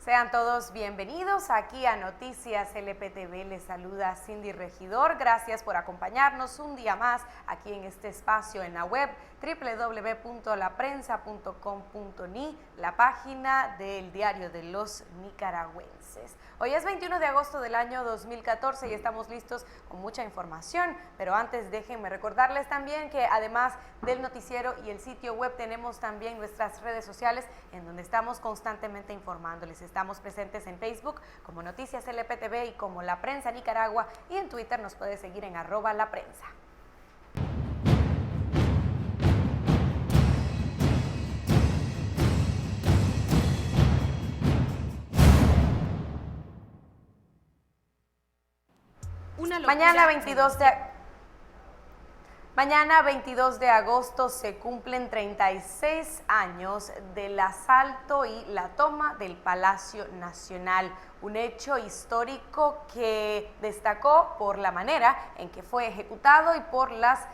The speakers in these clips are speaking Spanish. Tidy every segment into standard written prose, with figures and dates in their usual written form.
Sean todos bienvenidos aquí a Noticias LPTV. Les saluda Cindy Regidor. Gracias por acompañarnos un día más aquí en este espacio en la web www.laprensa.com.ni, la página del Diario de los Nicaragüenses. Hoy es 21 de agosto del año 2014 y estamos listos con mucha información, pero antes déjenme recordarles también que además del noticiero y el sitio web tenemos también nuestras redes sociales en donde estamos constantemente informándoles. Estamos presentes en Facebook como Noticias LPTV y como La Prensa Nicaragua, y en Twitter nos puede seguir en @laprensa. Mañana 22 de agosto se cumplen 36 años del asalto y la toma del Palacio Nacional, un hecho histórico que destacó por la manera en que fue ejecutado y por las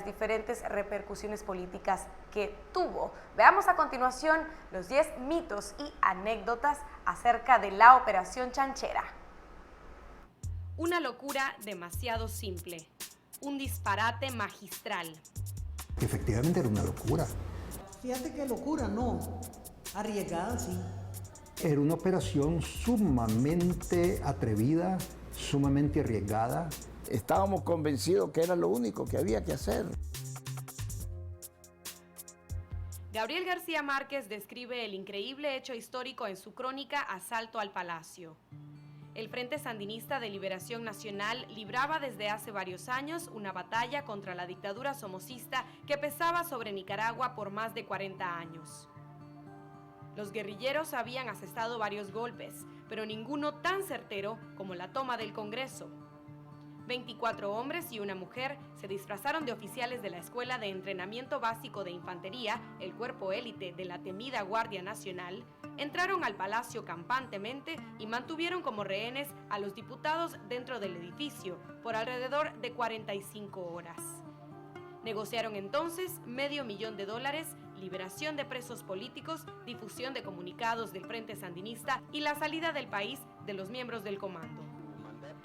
diferentes repercusiones políticas que tuvo. Veamos a continuación los 10 mitos y anécdotas acerca de la Operación Chanchera. Una locura demasiado simple. Un disparate magistral. Efectivamente era una locura. Fíjate que locura, no. Arriesgada, sí. Era una operación sumamente atrevida, sumamente arriesgada. Estábamos convencidos que era lo único que había que hacer. Gabriel García Márquez describe el increíble hecho histórico en su crónica Asalto al Palacio. El Frente Sandinista de Liberación Nacional libraba desde hace varios años una batalla contra la dictadura somocista que pesaba sobre Nicaragua por más de 40 años. Los guerrilleros habían asestado varios golpes, pero ninguno tan certero como la toma del Congreso. 24 hombres y una mujer se disfrazaron de oficiales de la Escuela de Entrenamiento Básico de Infantería, el cuerpo élite de la temida Guardia Nacional, entraron al palacio campantemente y mantuvieron como rehenes a los diputados dentro del edificio por alrededor de 45 horas. Negociaron entonces $500,000, liberación de presos políticos, difusión de comunicados del Frente Sandinista y la salida del país de los miembros del comando.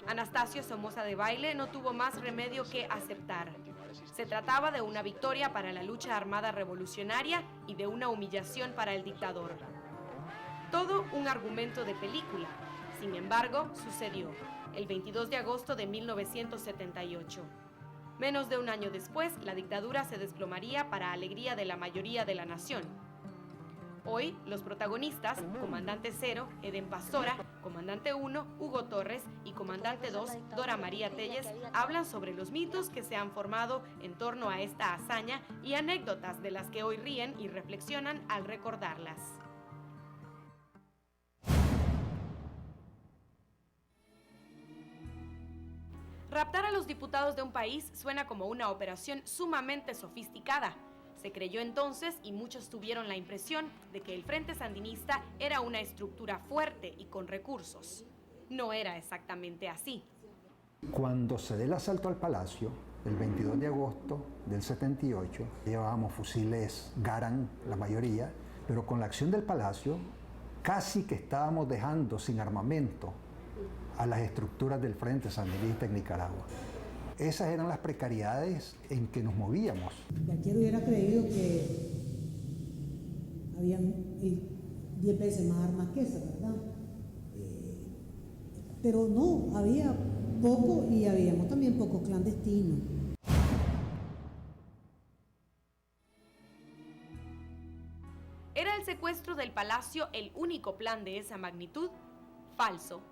Anastasio Somoza Debayle no tuvo más remedio que aceptar. Se trataba de una victoria para la lucha armada revolucionaria y de una humillación para el dictador. Todo un argumento de película. Sin embargo, sucedió el 22 de agosto de 1978. Menos de un año después, la dictadura se desplomaría para alegría de la mayoría de la nación. Hoy, los protagonistas, Comandante 0, Eden Pastora, Comandante 1, Hugo Torres y Comandante 2, Dora María Telles, hablan sobre los mitos que se han formado en torno a esta hazaña y anécdotas de las que hoy ríen y reflexionan al recordarlas. Raptar a los diputados de un país suena como una operación sumamente sofisticada. Se creyó entonces, y muchos tuvieron la impresión, de que el Frente Sandinista era una estructura fuerte y con recursos. No era exactamente así. Cuando se dé el asalto al Palacio, el 22 de agosto del 78, llevábamos fusiles Garand, la mayoría, pero con la acción del Palacio casi que estábamos dejando sin armamento a las estructuras del Frente Sandinista en Nicaragua. Esas eran las precariedades en que nos movíamos. Cualquiera hubiera creído que habían 10 veces más armas que esas, ¿verdad? Pero no, había poco y habíamos también pocos clandestinos. ¿Era el secuestro del Palacio el único plan de esa magnitud? Falso.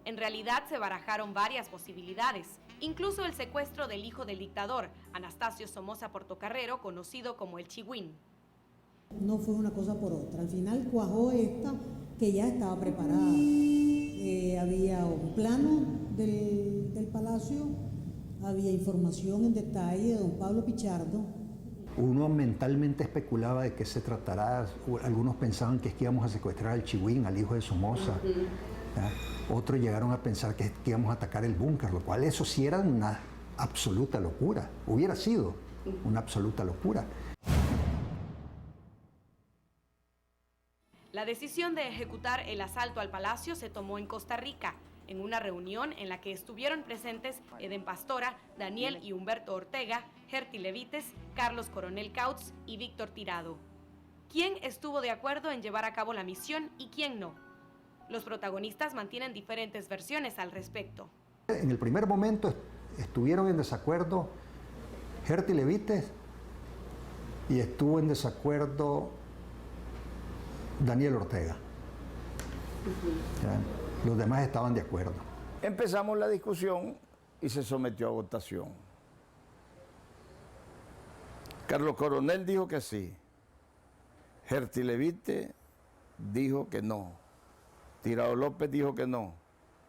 En realidad se barajaron varias posibilidades, incluso el secuestro del hijo del dictador, Anastasio Somoza Portocarrero, conocido como el Chigüín. No fue una cosa por otra. Al final cuajó esta que ya estaba preparada. Había un plano del palacio, había información en detalle de don Pablo Pichardo. Uno mentalmente especulaba de qué se tratará. Algunos pensaban que es que íbamos a secuestrar al Chigüín, al hijo de Somoza. Otros llegaron a pensar que íbamos a atacar el búnker, lo cual eso sí era una absoluta locura. Hubiera sido una absoluta locura. La decisión de ejecutar el asalto al palacio se tomó en Costa Rica, en una reunión en la que estuvieron presentes Eden Pastora, Daniel y Humberto Ortega, Gerty Levites, Carlos Coronel Kautz y Víctor Tirado. ¿Quién estuvo de acuerdo en llevar a cabo la misión y quién no? Los protagonistas mantienen diferentes versiones al respecto. En el primer momento estuvieron en desacuerdo Gerty Levites y estuvo en desacuerdo Daniel Ortega. ¿Ya? Los demás estaban de acuerdo. Empezamos la discusión y se sometió a votación. Carlos Coronel dijo que sí. Gerty Levites dijo que no. Tirado López dijo que no.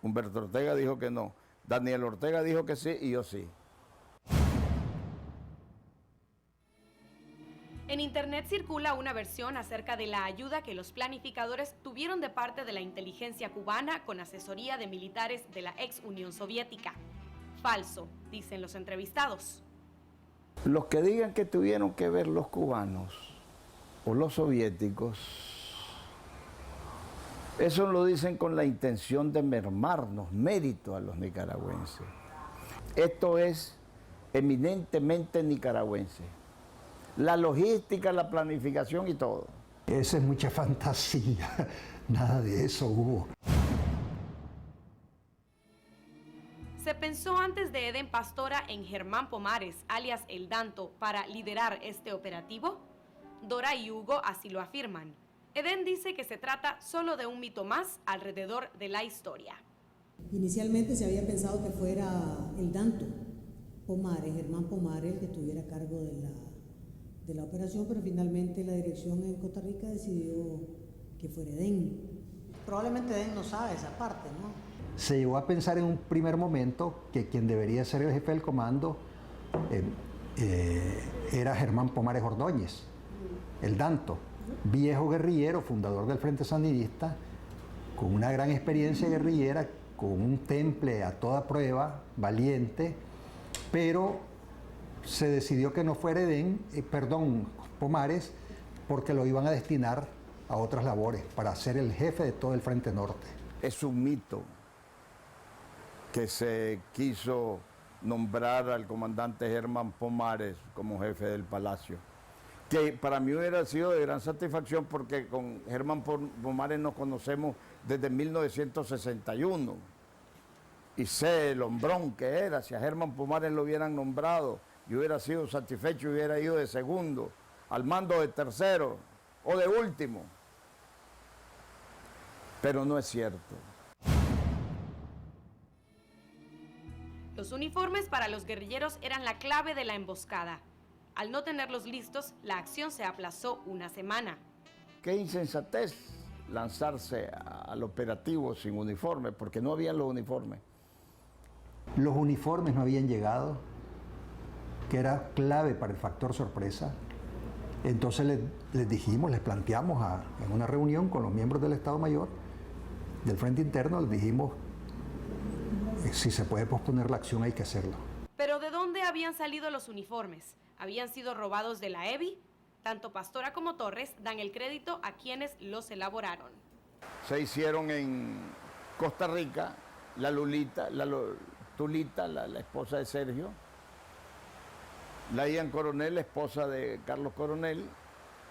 Humberto Ortega dijo que no. Daniel Ortega dijo que sí y yo sí. En internet circula una versión acerca de la ayuda que los planificadores tuvieron de parte de la inteligencia cubana con asesoría de militares de la ex Unión Soviética. Falso, dicen los entrevistados. Los que digan que tuvieron que ver los cubanos o los soviéticos, eso lo dicen con la intención de mermarnos mérito a los nicaragüenses. Esto es eminentemente nicaragüense. La logística, la planificación y todo. Esa es mucha fantasía, nada de eso hubo. Se pensó antes de Eden Pastora en Germán Pomares, alias El Danto, para liderar este operativo. Dora y Hugo así lo afirman. Eden dice que se trata solo de un mito más alrededor de la historia. Inicialmente se había pensado que fuera El Danto Pomares, Germán Pomares, el que estuviera a cargo de la operación, pero finalmente la dirección en Costa Rica decidió que fuera Eden. Probablemente Eden no sabe esa parte, ¿no? Se llegó a pensar en un primer momento que quien debería ser el jefe del comando era Germán Pomares Ordóñez, el Danto, viejo guerrillero, fundador del Frente Sandinista, con una gran experiencia guerrillera, con un temple a toda prueba, valiente, pero se decidió que no fuera Pomares, porque lo iban a destinar a otras labores, para ser el jefe de todo el Frente Norte. Es un mito que se quiso nombrar al comandante Germán Pomares como jefe del Palacio, que para mí hubiera sido de gran satisfacción porque con Germán Pomares nos conocemos desde 1961 y sé el hombrón que era. Si a Germán Pomares lo hubieran nombrado, yo hubiera sido satisfecho y hubiera ido de segundo, al mando de tercero o de último. Pero no es cierto. Los uniformes para los guerrilleros eran la clave de la emboscada. Al no tenerlos listos, la acción se aplazó una semana. Qué insensatez lanzarse al operativo sin uniforme, porque no habían los uniformes. Los uniformes no habían llegado, que era clave para el factor sorpresa. Entonces les planteamos en una reunión con los miembros del Estado Mayor, del Frente Interno, les dijimos, si se puede posponer la acción hay que hacerlo. Pero ¿de dónde habían salido los uniformes? ¿Habían sido robados de la EBI? Tanto Pastora como Torres dan el crédito a quienes los elaboraron. Se hicieron en Costa Rica, Tulita, la esposa de Sergio, la Ian Coronel, la esposa de Carlos Coronel,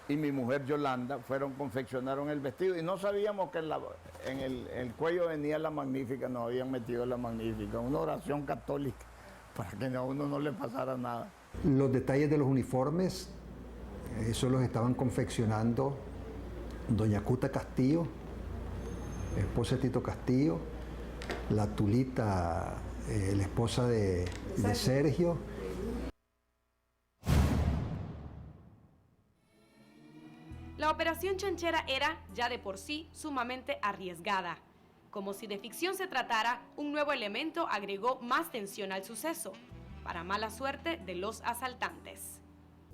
y mi mujer Yolanda confeccionaron el vestido y no sabíamos que en el cuello venía la Magnífica, nos habían metido la Magnífica, una oración católica para que a uno no le pasara nada. Los detalles de los uniformes, eso los estaban confeccionando doña Cuta Castillo, esposa de Tito Castillo, la Tulita, la esposa de Sergio. La operación Chanchera era, ya de por sí, sumamente arriesgada. Como si de ficción se tratara, un nuevo elemento agregó más tensión al suceso, para mala suerte de los asaltantes.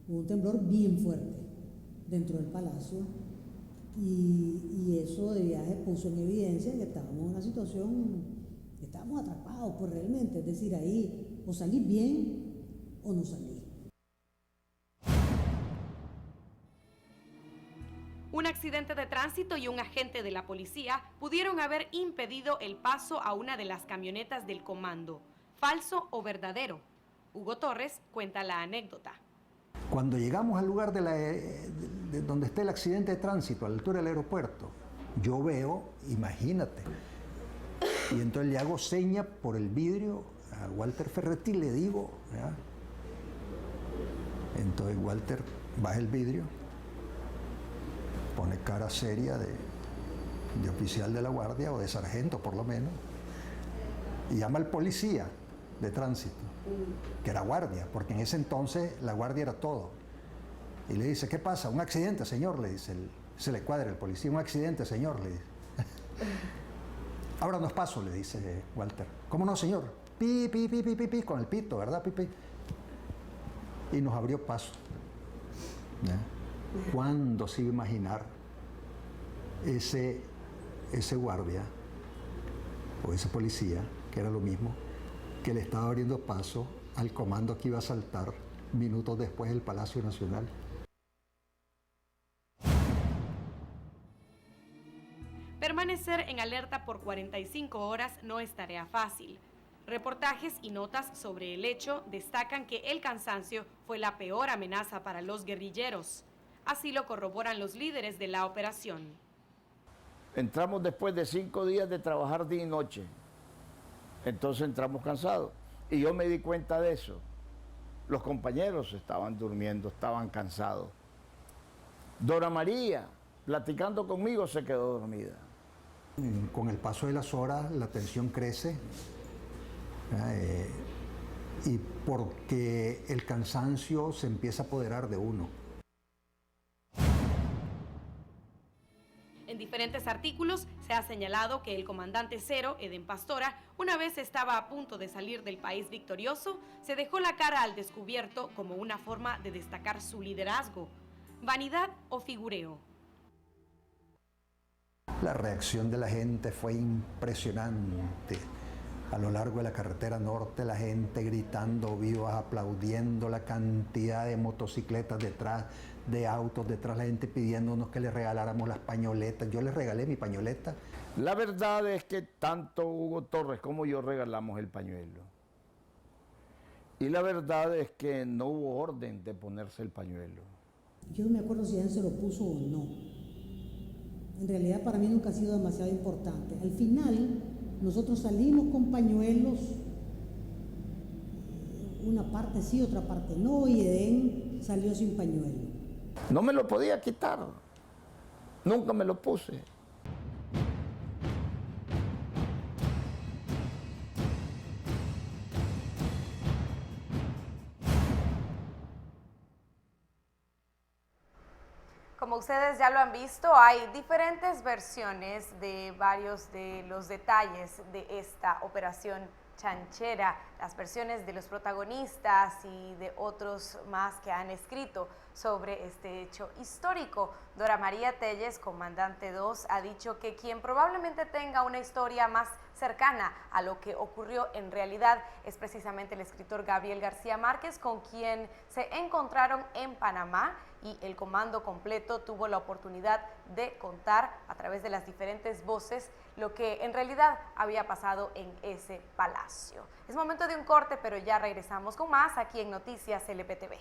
Hubo un temblor bien fuerte dentro del palacio y eso de viaje puso en evidencia que estábamos en una situación, estábamos atrapados pues realmente, es decir, ahí o salís bien o no salís. Un accidente accidente de tránsito y un agente de la policía pudieron haber impedido el paso a una de las camionetas del comando. ¿Falso o verdadero? Hugo Torres cuenta la anécdota. Cuando llegamos al lugar de donde está el accidente de tránsito, a la altura del aeropuerto, yo veo, imagínate, y entonces le hago seña por el vidrio a Walter Ferretti, le digo, ¿ya? Entonces Walter baja el vidrio, pone cara seria de oficial de la guardia o de sargento por lo menos, y llama al policía de tránsito, que era guardia, porque en ese entonces la guardia era todo. Y le dice, ¿qué pasa? Un accidente, señor, le dice, se le cuadra el policía, un accidente, señor, le dice. Ahora nos paso, le dice Walter. ¿Cómo no, señor? Pi, pi, pi, pi, pi, pi, con el pito, ¿verdad? Pi, pi. Y nos abrió paso. ¿Ya? ¿Cuándo se iba a imaginar ese guardia o ese policía, que era lo mismo, que le estaba abriendo paso al comando que iba a saltar minutos después del Palacio Nacional? Permanecer en alerta por 45 horas no es tarea fácil. Reportajes y notas sobre el hecho destacan que el cansancio fue la peor amenaza para los guerrilleros. Así lo corroboran los líderes de la operación. Entramos después de 5 días de trabajar día y noche. Entonces entramos cansados. Y yo me di cuenta de eso. Los compañeros estaban durmiendo, estaban cansados. Dora María, platicando conmigo, se quedó dormida. Con el paso de las horas, la tensión crece. Y porque el cansancio se empieza a apoderar de uno. En diferentes artículos se ha señalado que el comandante Cero, Eden Pastora, una vez estaba a punto de salir del país victorioso, se dejó la cara al descubierto como una forma de destacar su liderazgo. ¿Vanidad o figureo? La reacción de la gente fue impresionante. A lo largo de la carretera norte, la gente gritando vivas, aplaudiendo, la cantidad de motocicletas detrás, de autos detrás, la gente pidiéndonos que le regaláramos las pañoletas. Yo les regalé mi pañoleta. La verdad es que tanto Hugo Torres como yo regalamos el pañuelo. Y la verdad es que no hubo orden de ponerse el pañuelo. Yo no me acuerdo si él se lo puso o no. En realidad para mí nunca ha sido demasiado importante. Al final nosotros salimos con pañuelos, una parte sí, otra parte no, y Eden salió sin pañuelo. No me lo podía quitar, nunca me lo puse. Como ustedes ya lo han visto, hay diferentes versiones de varios de los detalles de esta operación chanchera, las versiones de los protagonistas y de otros más que han escrito sobre este hecho histórico. Dora María Telles, comandante 2, ha dicho que quien probablemente tenga una historia más cercana a lo que ocurrió en realidad es precisamente el escritor Gabriel García Márquez, con quien se encontraron en Panamá, y el comando completo tuvo la oportunidad de contar a través de las diferentes voces lo que en realidad había pasado en ese palacio. Es momento de un corte, pero ya regresamos con más aquí en Noticias LPTV.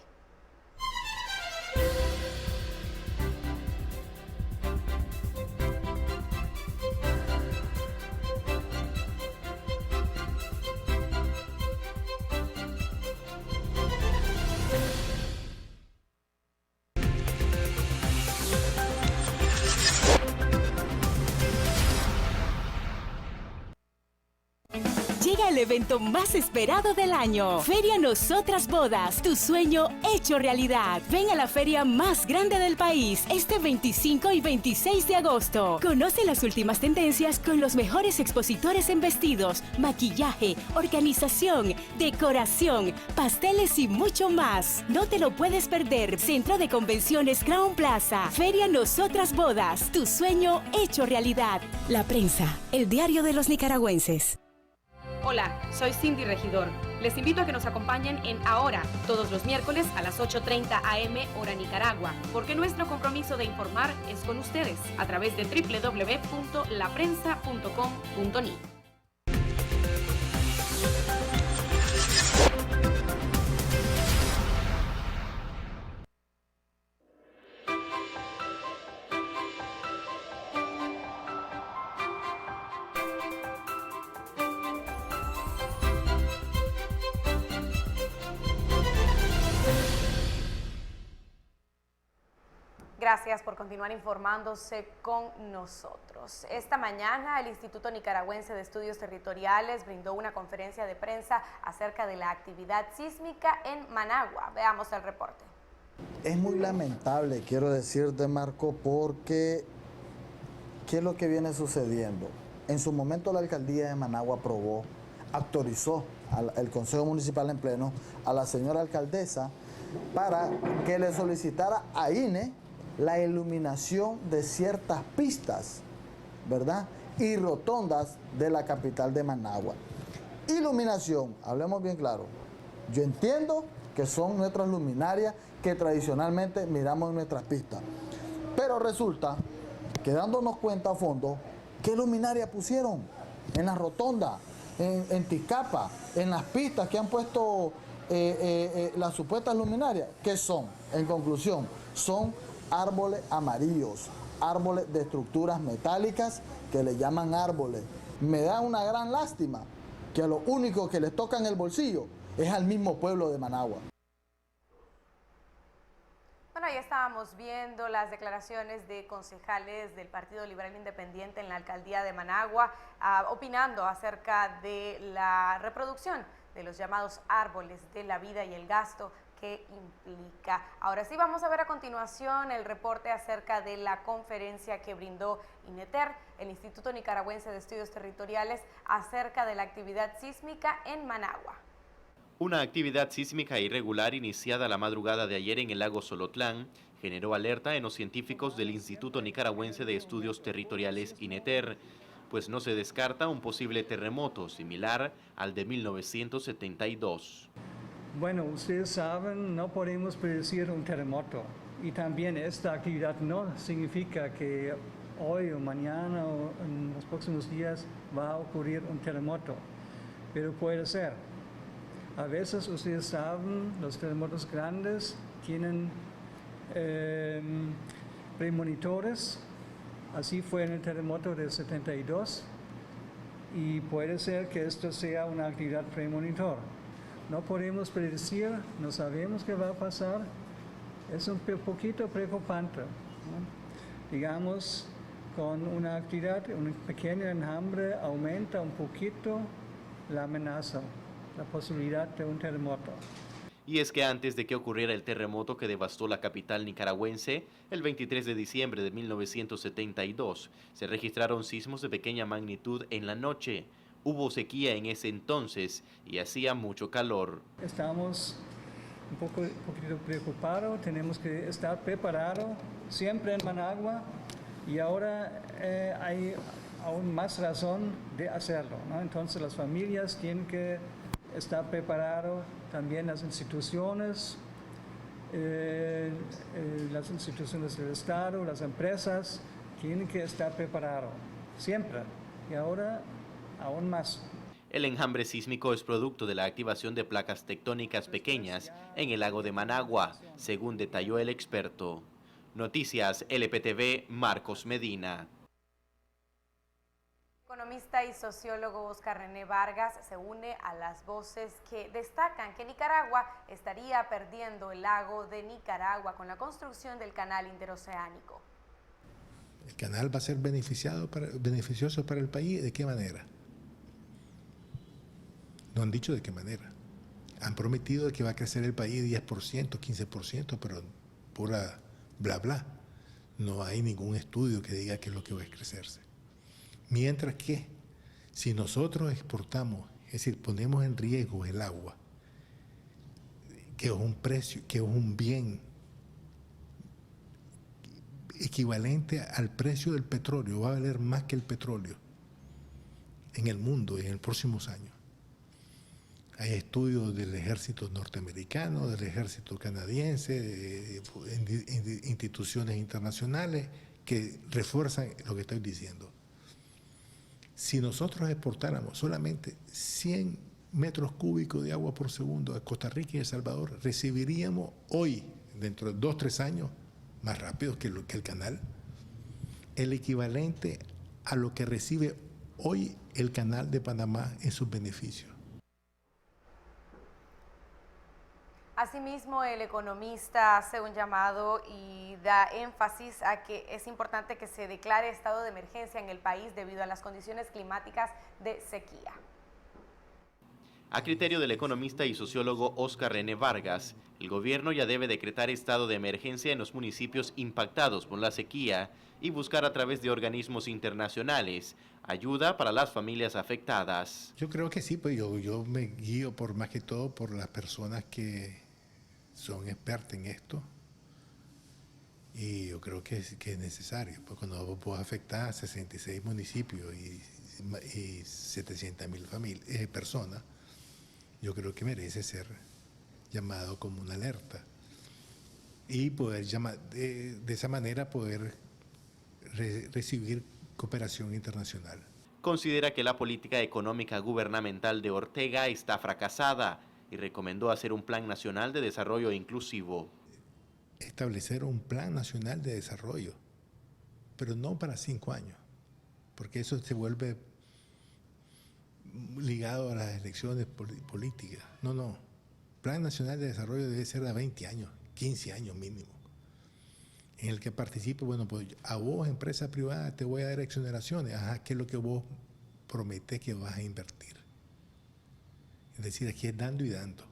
Llega el evento más esperado del año. Feria Nosotras Bodas, tu sueño hecho realidad. Ven a la feria más grande del país este 25 y 26 de agosto. Conoce las últimas tendencias con los mejores expositores en vestidos, maquillaje, organización, decoración, pasteles y mucho más. No te lo puedes perder. Centro de Convenciones Crown Plaza. Feria Nosotras Bodas, tu sueño hecho realidad. La Prensa, el diario de los nicaragüenses. Hola, soy Cindy Regidor. Les invito a que nos acompañen en Ahora, todos los miércoles a las 8:30 am hora Nicaragua, porque nuestro compromiso de informar es con ustedes a través de www.laprensa.com.ni. Gracias por continuar informándose con nosotros. Esta mañana el Instituto Nicaragüense de Estudios Territoriales brindó una conferencia de prensa acerca de la actividad sísmica en Managua. Veamos el reporte. Es muy lamentable, quiero decirte, Marco, porque ¿qué es lo que viene sucediendo? En su momento la alcaldía de Managua autorizó al Consejo Municipal en pleno a la señora alcaldesa para que le solicitara a INE la iluminación de ciertas pistas, ¿verdad? Y rotondas de la capital de Managua. Iluminación, hablemos bien claro. Yo entiendo que son nuestras luminarias que tradicionalmente miramos en nuestras pistas. Pero resulta que dándonos cuenta a fondo, ¿qué luminaria pusieron? En las rotondas, en Tizcapa, en las pistas que han puesto las supuestas luminarias. ¿Qué son? En conclusión, son árboles amarillos, árboles de estructuras metálicas que le llaman árboles. Me da una gran lástima que a lo único que les toca en el bolsillo es al mismo pueblo de Managua. Bueno, ahí estábamos viendo las declaraciones de concejales del Partido Liberal Independiente en la alcaldía de Managua, opinando acerca de la reproducción de los llamados árboles de la vida y el gasto que implica. Ahora sí, vamos a ver a continuación el reporte acerca de la conferencia que brindó INETER, el Instituto Nicaragüense de Estudios Territoriales, acerca de la actividad sísmica en Managua. Una actividad sísmica irregular iniciada la madrugada de ayer en el lago Solotlán generó alerta en los científicos del Instituto Nicaragüense de Estudios Territoriales INETER, pues no se descarta un posible terremoto similar al de 1972. Bueno, ustedes saben, no podemos predecir un terremoto y también esta actividad no significa que hoy o mañana o en los próximos días va a ocurrir un terremoto, pero puede ser. A veces ustedes saben, los terremotos grandes tienen premonitores, así fue en el terremoto del 72 y puede ser que esto sea una actividad premonitor. No podemos predecir, no sabemos qué va a pasar, es un poquito preocupante, ¿no? Digamos, con una actividad, un pequeño enjambre aumenta un poquito la amenaza, la posibilidad de un terremoto. Y es que antes de que ocurriera el terremoto que devastó la capital nicaragüense, el 23 de diciembre de 1972, se registraron sismos de pequeña magnitud en la noche. Hubo sequía en ese entonces y hacía mucho calor. Estamos un poquito preocupados, tenemos que estar preparados siempre en Managua y ahora hay aún más razón de hacerlo, ¿no? Entonces las familias tienen que estar preparados, también las instituciones del Estado, las empresas tienen que estar preparados siempre y ahora aún más. El enjambre sísmico es producto de la activación de placas tectónicas pequeñas en el lago de Managua, según detalló el experto. Noticias LPTV, Marcos Medina. El economista y sociólogo Oscar René Vargas se une a las voces que destacan que Nicaragua estaría perdiendo el lago de Nicaragua con la construcción del canal interoceánico. El canal va a ser beneficioso para el país. ¿De qué manera? No han dicho de qué manera. Han prometido que va a crecer el país 10%, 15%, pero pura bla bla. No hay ningún estudio que diga qué es lo que va a crecerse. Mientras que si nosotros exportamos, es decir, ponemos en riesgo el agua, que es un precio, que es un bien equivalente al precio del petróleo, va a valer más que el petróleo en el mundo en los próximos años. Hay estudios del ejército norteamericano, del ejército canadiense, de instituciones internacionales que refuerzan lo que estoy diciendo. Si nosotros exportáramos solamente 100 metros cúbicos de agua por segundo a Costa Rica y El Salvador, recibiríamos hoy, dentro de 2 o 3 años, más rápido que el canal, el equivalente a lo que recibe hoy el canal de Panamá en sus beneficios. Asimismo, el economista hace un llamado y da énfasis a que es importante que se declare estado de emergencia en el país debido a las condiciones climáticas de sequía. A criterio del economista y sociólogo Óscar René Vargas, el gobierno ya debe decretar estado de emergencia en los municipios impactados por la sequía y buscar a través de organismos internacionales ayuda para las familias afectadas. Yo creo que sí, pues yo me guío por más que todo por las personas que son expertas en esto y yo creo que es necesario, pues cuando vos afectás a 66 municipios y 700.000 personas, yo creo que merece ser llamado como una alerta y poder llamar, de esa manera poder recibir cooperación internacional. Considera que la política económica gubernamental de Ortega está fracasada y recomendó hacer un plan nacional de desarrollo inclusivo. Establecer un plan nacional de desarrollo, pero no para 5 años, porque eso se vuelve ligado a las elecciones políticas. No. Plan Nacional de Desarrollo debe ser a 20 años, 15 años mínimo, en el que participe, bueno, pues a vos, empresa privada, te voy a dar exoneraciones. Ajá, ¿qué es lo que vos prometés que vas a invertir? Es decir, aquí es dando y dando.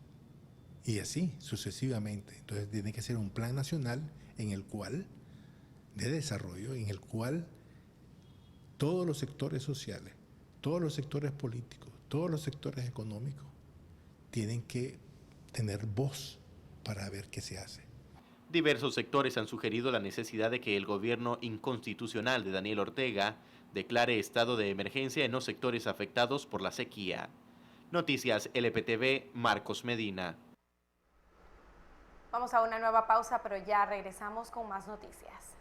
Y así, sucesivamente. Entonces tiene que ser un plan nacional en el cual, de desarrollo, en el cual todos los sectores sociales, todos los sectores políticos, todos los sectores económicos tienen que tener voz para ver qué se hace. Diversos sectores han sugerido la necesidad de que el gobierno inconstitucional de Daniel Ortega declare estado de emergencia en los sectores afectados por la sequía. Noticias LPTV, Marcos Medina. Vamos a una nueva pausa, pero ya regresamos con más noticias.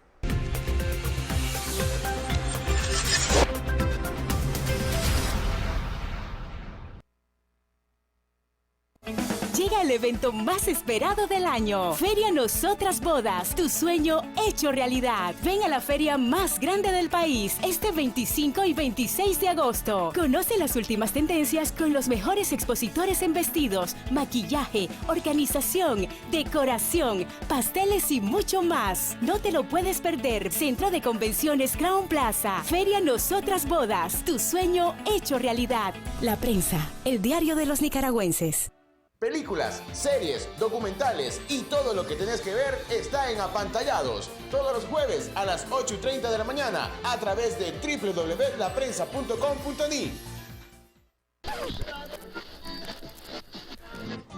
Llega el evento más esperado del año. Feria Nosotras Bodas, tu sueño hecho realidad. Ven a la feria más grande del país este 25 y 26 de agosto. Conoce las últimas tendencias con los mejores expositores en vestidos, maquillaje, organización, decoración, pasteles y mucho más. No te lo puedes perder. Centro de Convenciones Crown Plaza. Feria Nosotras Bodas, tu sueño hecho realidad. La Prensa, el diario de los nicaragüenses. Películas, series, documentales y todo lo que tenés que ver está en Apantallados. Todos los jueves a las 8:30 de la mañana a través de www.laprensa.com.ni.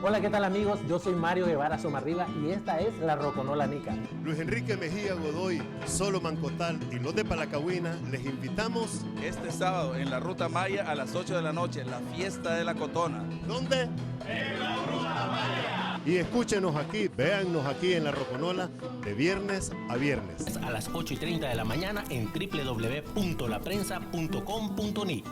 Hola, ¿qué tal amigos? Yo soy Mario Guevara Somarriba y esta es La Roconola Nica. Luis Enrique Mejía Godoy, Solo Mancotal y los de Palacahuina les invitamos este sábado en la Ruta Maya a las 8 de la noche, la fiesta de la Cotona. ¿Dónde? En la Ruta Maya. Y escúchenos aquí, véannos aquí en La Roconola de viernes a viernes. A las 8:30 de la mañana en www.laprensa.com.ni.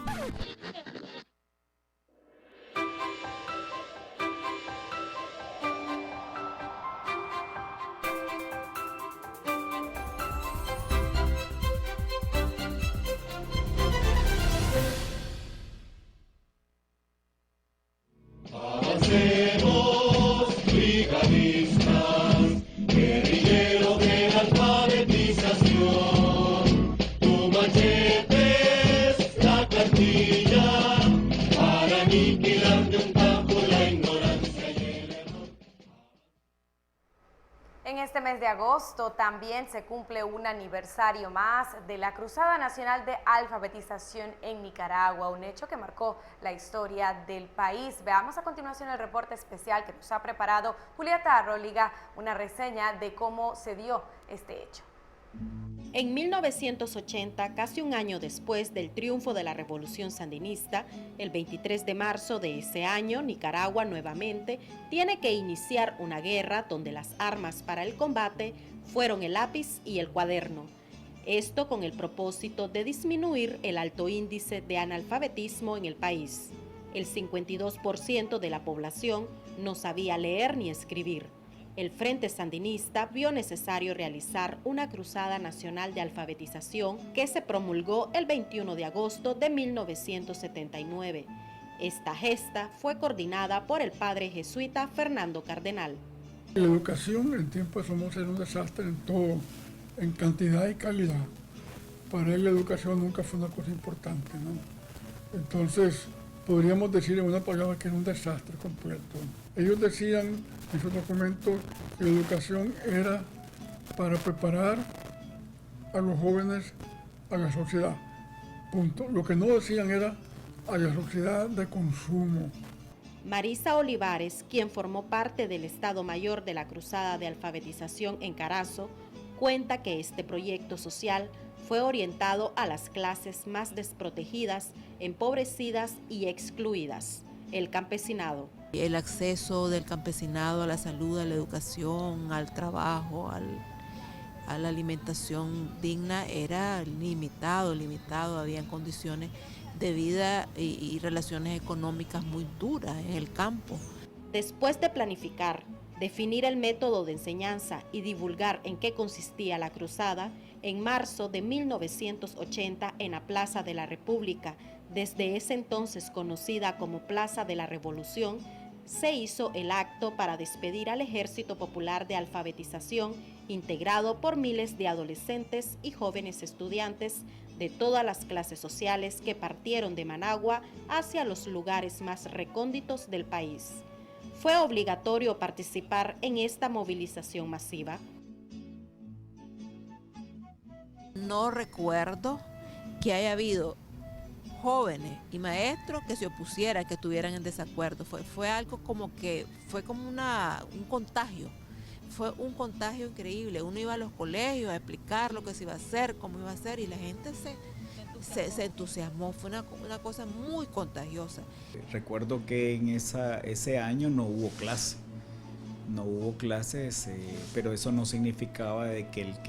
En este mes de agosto también se cumple un aniversario más de la Cruzada Nacional de Alfabetización en Nicaragua, un hecho que marcó la historia del país. Veamos a continuación el reporte especial que nos ha preparado Julieta Arróliga, una reseña de cómo se dio este hecho. En 1980, casi un año después del triunfo de la Revolución Sandinista, el 23 de marzo de ese año, Nicaragua nuevamente tiene que iniciar una guerra donde las armas para el combate fueron el lápiz y el cuaderno. Esto con el propósito de disminuir el alto índice de analfabetismo en el país. El 52% de la población no sabía leer ni escribir. El Frente Sandinista vio necesario realizar una cruzada nacional de alfabetización que se promulgó el 21 de agosto de 1979. Esta gesta fue coordinada por el padre jesuita Fernando Cardenal. La educación en tiempo de Somoza era un desastre en todo, en cantidad y calidad. Para él la educación nunca fue una cosa importante, ¿no? Entonces, podríamos decir en una palabra que era un desastre completo. Ellos decían en su documento que la educación era para preparar a los jóvenes a la sociedad. Punto. Lo que no decían era a la sociedad de consumo. Marisa Olivares, quien formó parte del Estado Mayor de la Cruzada de Alfabetización en Carazo, cuenta que este proyecto social fue orientado a las clases más desprotegidas, empobrecidas y excluidas, el campesinado. El acceso del campesinado a la salud, a la educación, al trabajo, a la alimentación digna era limitado, habían condiciones de vida y relaciones económicas muy duras en el campo. Después de planificar, definir el método de enseñanza y divulgar en qué consistía la cruzada, en marzo de 1980 en la Plaza de la República, desde ese entonces conocida como Plaza de la Revolución, se hizo el acto para despedir al Ejército Popular de Alfabetización, integrado por miles de adolescentes y jóvenes estudiantes de todas las clases sociales que partieron de Managua hacia los lugares más recónditos del país. ¿Fue obligatorio participar en esta movilización masiva? No recuerdo que haya habido jóvenes y maestros que se opusieran, que estuvieran en desacuerdo. Fue algo como que, fue como un contagio. Fue un contagio increíble. Uno iba a los colegios a explicar lo que se iba a hacer, cómo iba a hacer, y la gente se entusiasmó. Fue una cosa muy contagiosa. Recuerdo que en ese año no hubo clase. No hubo clases, pero eso no significaba de que el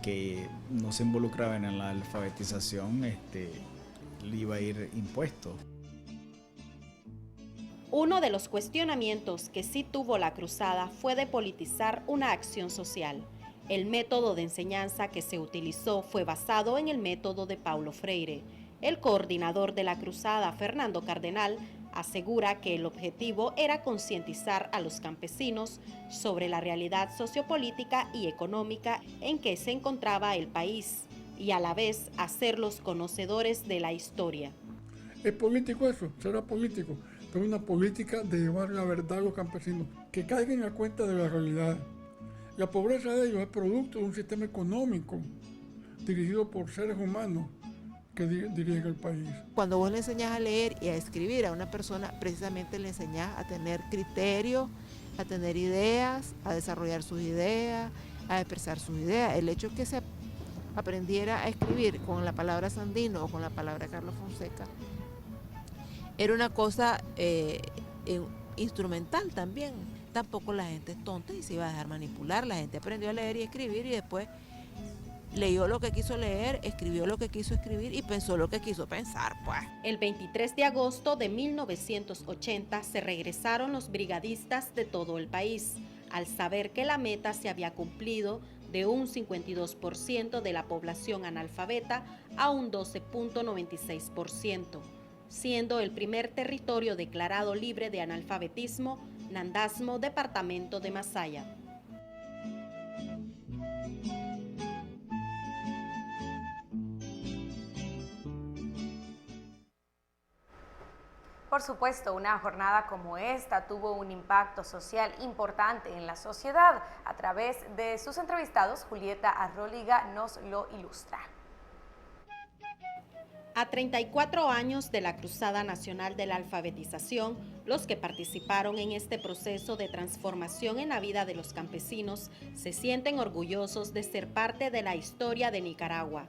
que no se involucraba en la alfabetización le iba a ir impuesto. Uno de los cuestionamientos que sí tuvo la cruzada fue de politizar una acción social. El método de enseñanza que se utilizó fue basado en el método de Paulo Freire. El coordinador de la cruzada, Fernando Cardenal, asegura que el objetivo era concientizar a los campesinos sobre la realidad sociopolítica y económica en que se encontraba el país y a la vez hacerlos conocedores de la historia. ¿Es político eso? ¿Será político? Pero una política de llevar la verdad a los campesinos, que caigan a cuenta de la realidad. La pobreza de ellos es producto de un sistema económico dirigido por seres humanos que dirigen el país. Cuando vos le enseñás a leer y a escribir a una persona, precisamente le enseñás a tener criterio, a tener ideas, a desarrollar sus ideas, a expresar sus ideas. El hecho que se aprendiera a escribir con la palabra Sandino o con la palabra Carlos Fonseca era una cosa instrumental también. Tampoco la gente es tonta y se iba a dejar manipular. La gente aprendió a leer y escribir y después leyó lo que quiso leer, escribió lo que quiso escribir y pensó lo que quiso pensar, pues. El 23 de agosto de 1980 se regresaron los brigadistas de todo el país, al saber que la meta se había cumplido de un 52% de la población analfabeta a un 12.96%, siendo el primer territorio declarado libre de analfabetismo Nandasmo, departamento de Masaya. Por supuesto, una jornada como esta tuvo un impacto social importante en la sociedad. A través de sus entrevistados, Julieta Arróliga nos lo ilustra. A 34 años de la Cruzada Nacional de la Alfabetización, los que participaron en este proceso de transformación en la vida de los campesinos se sienten orgullosos de ser parte de la historia de Nicaragua.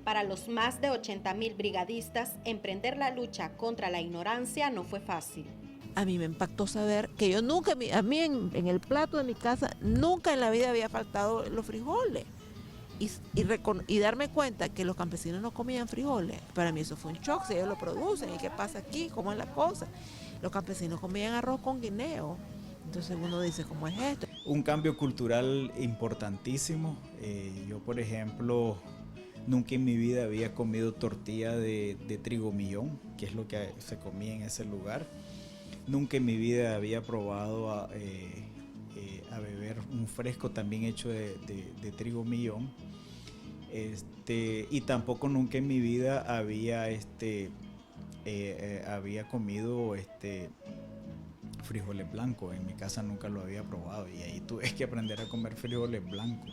Para los más de 80.000 brigadistas, emprender la lucha contra la ignorancia no fue fácil. A mí me impactó saber que yo nunca, a mí en el plato de mi casa, nunca en la vida había faltado los frijoles. Y darme cuenta que los campesinos no comían frijoles, para mí eso fue un shock. Si ellos lo producen, ¿y qué pasa aquí? ¿Cómo es la cosa? Los campesinos comían arroz con guineo. Entonces uno dice, ¿cómo es esto? Un cambio cultural importantísimo. Yo, por ejemplo, nunca en mi vida había comido tortilla de trigo millón, que es lo que se comía en ese lugar. Nunca en mi vida había probado a beber un fresco también hecho de trigo millón. Y tampoco nunca en mi vida había comido frijoles blancos. En mi casa nunca lo había probado y ahí tuve que aprender a comer frijoles blancos.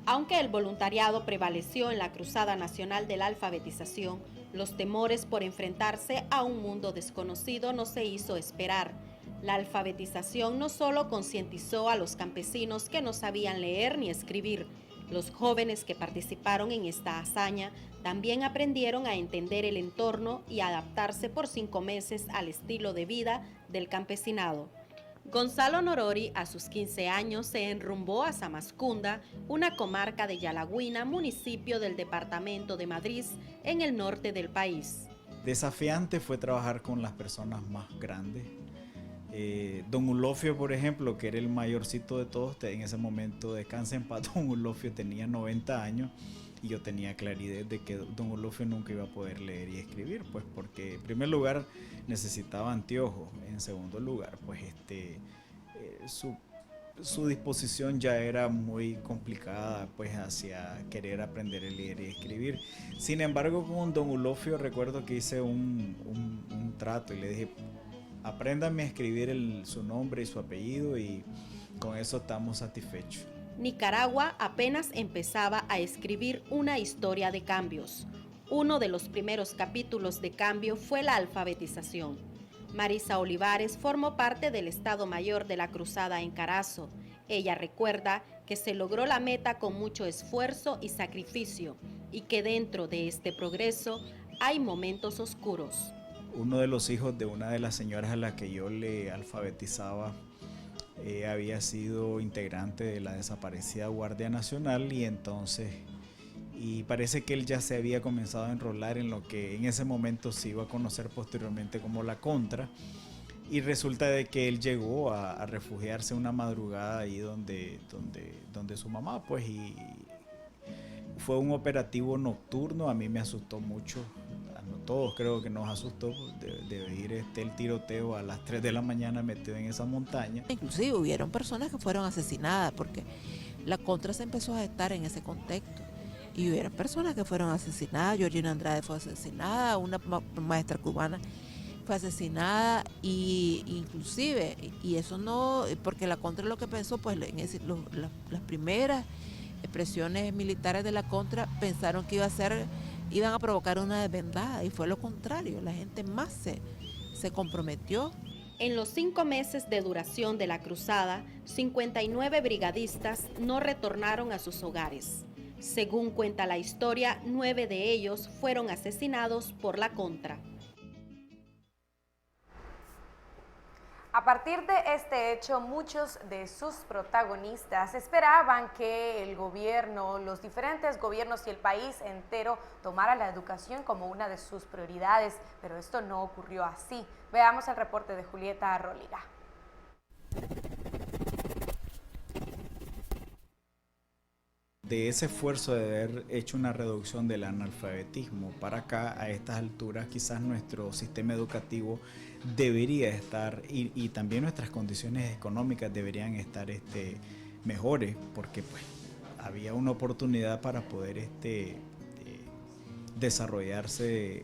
Aunque el voluntariado prevaleció en la Cruzada Nacional de la Alfabetización, los temores por enfrentarse a un mundo desconocido no se hizo esperar. La alfabetización no solo concientizó a los campesinos que no sabían leer ni escribir. Los jóvenes que participaron en esta hazaña también aprendieron a entender el entorno y adaptarse por 5 meses al estilo de vida del campesinado. Gonzalo Norori, a sus 15 años, se enrumbó a Zamascunda, una comarca de Yalaguina, municipio del departamento de Madrid, en el norte del país. Desafiante fue trabajar con las personas más grandes. Don Ulofio, por ejemplo, que era el mayorcito de todos, en ese momento, descansa en paz, Don Ulofio tenía 90 años y yo tenía claridad de que Don Ulofio nunca iba a poder leer y escribir, pues porque en primer lugar necesitaba anteojos, en segundo lugar pues su disposición ya era muy complicada pues hacia querer aprender a leer y escribir. Sin embargo, con Don Ulofio recuerdo que hice un trato y le dije: apréndame a escribir su nombre y su apellido y con eso estamos satisfechos. Nicaragua apenas empezaba a escribir una historia de cambios. Uno de los primeros capítulos de cambio fue la alfabetización. Marisa Olivares formó parte del Estado Mayor de la Cruzada en Carazo. Ella recuerda que se logró la meta con mucho esfuerzo y sacrificio y que dentro de este progreso hay momentos oscuros. Uno de los hijos de una de las señoras a las que yo le alfabetizaba había sido integrante de la desaparecida Guardia Nacional y parece que él ya se había comenzado a enrolar en lo que en ese momento se iba a conocer posteriormente como la Contra, y resulta de que él llegó a refugiarse una madrugada ahí donde su mamá, pues, y fue un operativo nocturno. A mí me asustó mucho. Todos creo que nos asustó de oír el tiroteo a las 3 de la mañana metido en esa montaña. Inclusive hubieron personas que fueron asesinadas porque la Contra se empezó a gestar en ese contexto. Y hubieron personas que fueron asesinadas. Georgina Andrade fue asesinada, una maestra cubana fue asesinada, y inclusive, y eso no, porque la Contra lo que pensó, pues las primeras expresiones militares de la Contra pensaron que iban a provocar una desbandada, y fue lo contrario. La gente más se comprometió. En los 5 meses de duración de la cruzada, 59 brigadistas no retornaron a sus hogares. Según cuenta la historia, 9 de ellos fueron asesinados por la Contra. A partir de este hecho, muchos de sus protagonistas esperaban que el gobierno, los diferentes gobiernos y el país entero tomara la educación como una de sus prioridades, pero esto no ocurrió así. Veamos el reporte de Julieta Arróliga. De ese esfuerzo de haber hecho una reducción del analfabetismo para acá, a estas alturas, quizás nuestro sistema educativo debería estar, y también nuestras condiciones económicas deberían estar mejores, porque pues había una oportunidad para poder desarrollarse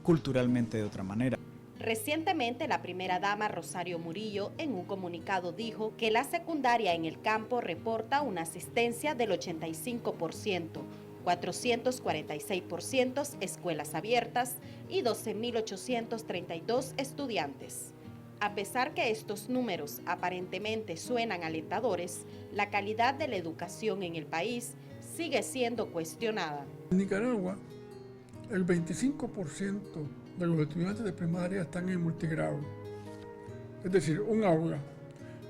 culturalmente de otra manera. Recientemente, la primera dama Rosario Murillo en un comunicado dijo que la secundaria en el campo reporta una asistencia del 85%, 446% escuelas abiertas y 12.832 estudiantes. A pesar que estos números aparentemente suenan alentadores, la calidad de la educación en el país sigue siendo cuestionada. En Nicaragua, el 25% de los estudiantes de primaria están en multigrado, es decir, un aula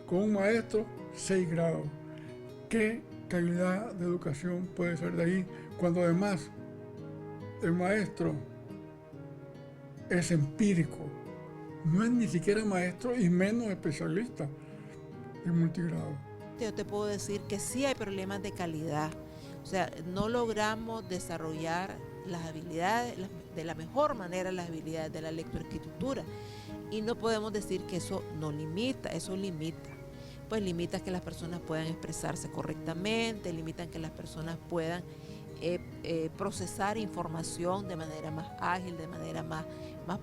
con un maestro, 6 grados. ¿Qué calidad de educación puede ser de ahí cuando además el maestro es empírico? No es ni siquiera maestro y menos especialista en multigrado. Yo te puedo decir que sí hay problemas de calidad. O sea, no logramos desarrollar las habilidades, de la mejor manera las habilidades de la lectoescritura. Y no podemos decir que eso no limita, eso limita. Pues limita que las personas puedan expresarse correctamente, limitan que las personas puedan procesar información de manera más ágil, de manera más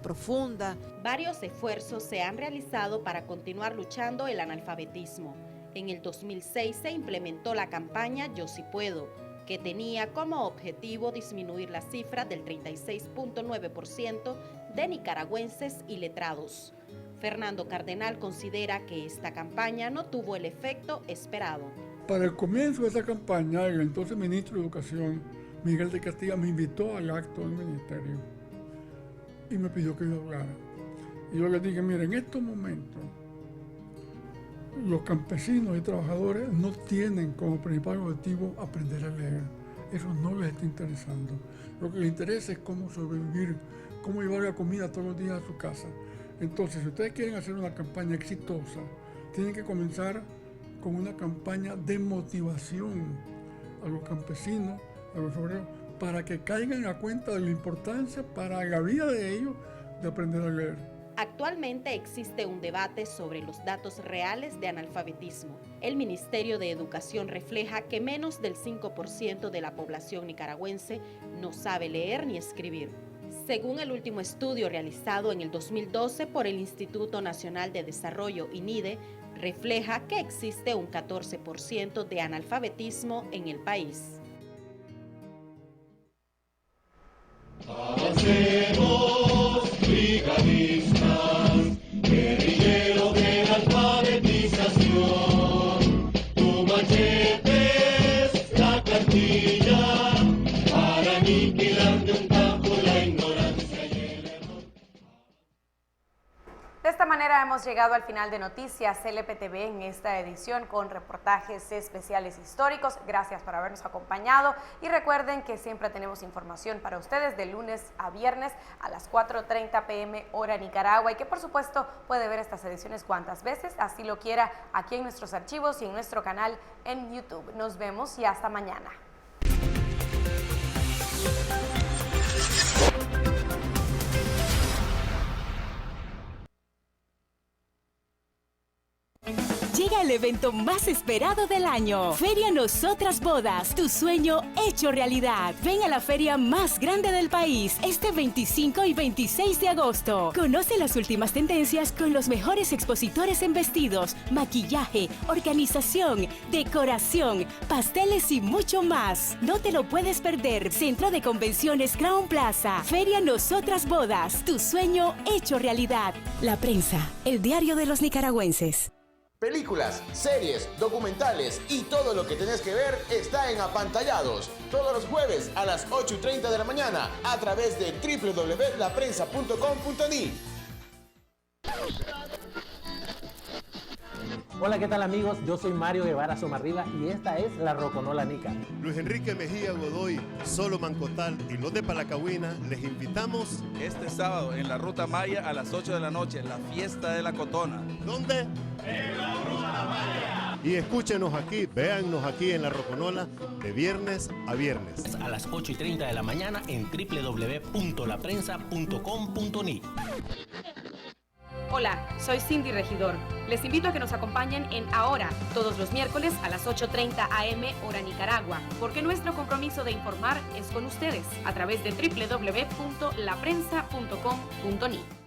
profunda. Varios esfuerzos se han realizado para continuar luchando el analfabetismo. En el 2006 se implementó la campaña Yo Sí Puedo, que tenía como objetivo disminuir la cifra del 36.9% de nicaragüenses iletrados. Fernando Cardenal considera que esta campaña no tuvo el efecto esperado. Para el comienzo de esa campaña, el entonces ministro de Educación, Miguel de Castilla, me invitó al acto del ministerio y me pidió que yo hablara. Y yo le dije, mira, en estos momentos los campesinos y trabajadores no tienen como principal objetivo aprender a leer. Eso no les está interesando. Lo que les interesa es cómo sobrevivir, cómo llevar la comida todos los días a su casa. Entonces, si ustedes quieren hacer una campaña exitosa, tienen que comenzar con una campaña de motivación a los campesinos, a los obreros, para que caigan a cuenta de la importancia para la vida de ellos de aprender a leer. Actualmente existe un debate sobre los datos reales de analfabetismo. El Ministerio de Educación refleja que menos del 5% de la población nicaragüense no sabe leer ni escribir. Según el último estudio realizado en el 2012 por el Instituto Nacional de Desarrollo, INIDE, refleja que existe un 14% de analfabetismo en el país. Avancemos, brigadistas, guerrilleros de la alfabetización. Tu machete es la cartilla para aniquilar de un tajo la ignorancia y el error. De esta manera hemos llegado al final de Noticias LPTV en esta edición con reportajes especiales históricos. Gracias por habernos acompañado y recuerden que siempre tenemos información para ustedes de lunes a viernes a las 4:30 p.m. hora Nicaragua y que por supuesto puede ver estas ediciones cuantas veces así lo quiera aquí en nuestros archivos y en nuestro canal en YouTube. Nos vemos y hasta mañana. Llega el evento más esperado del año. Feria Nosotras Bodas, tu sueño hecho realidad. Ven a la feria más grande del país este 25 y 26 de agosto. Conoce las últimas tendencias con los mejores expositores en vestidos, maquillaje, organización, decoración, pasteles y mucho más. No te lo puedes perder. Centro de Convenciones Crown Plaza. Feria Nosotras Bodas, tu sueño hecho realidad. La Prensa, el diario de los nicaragüenses. Películas, series, documentales y todo lo que tenés que ver está en Apantallados. Todos los jueves a las 8:30 de la mañana a través de www.laprensa.com.ni. Hola, ¿qué tal amigos? Yo soy Mario Guevara Somarriba y esta es La Roconola Nica. Luis Enrique Mejía Godoy, Solo Mancotal y los de Palacahuina les invitamos Este sábado en la Ruta Maya a las 8 de la noche, la fiesta de la Cotona. ¿Dónde? En la Ruta Maya. Y escúchenos aquí, véannos aquí en La Roconola de viernes a viernes. A las 8:30 de la mañana en www.laprensa.com.ni. Hola, soy Cindy Regidor. Les invito a que nos acompañen en Ahora, todos los miércoles a las 8:30 a.m. hora Nicaragua, porque nuestro compromiso de informar es con ustedes a través de www.laprensa.com.ni.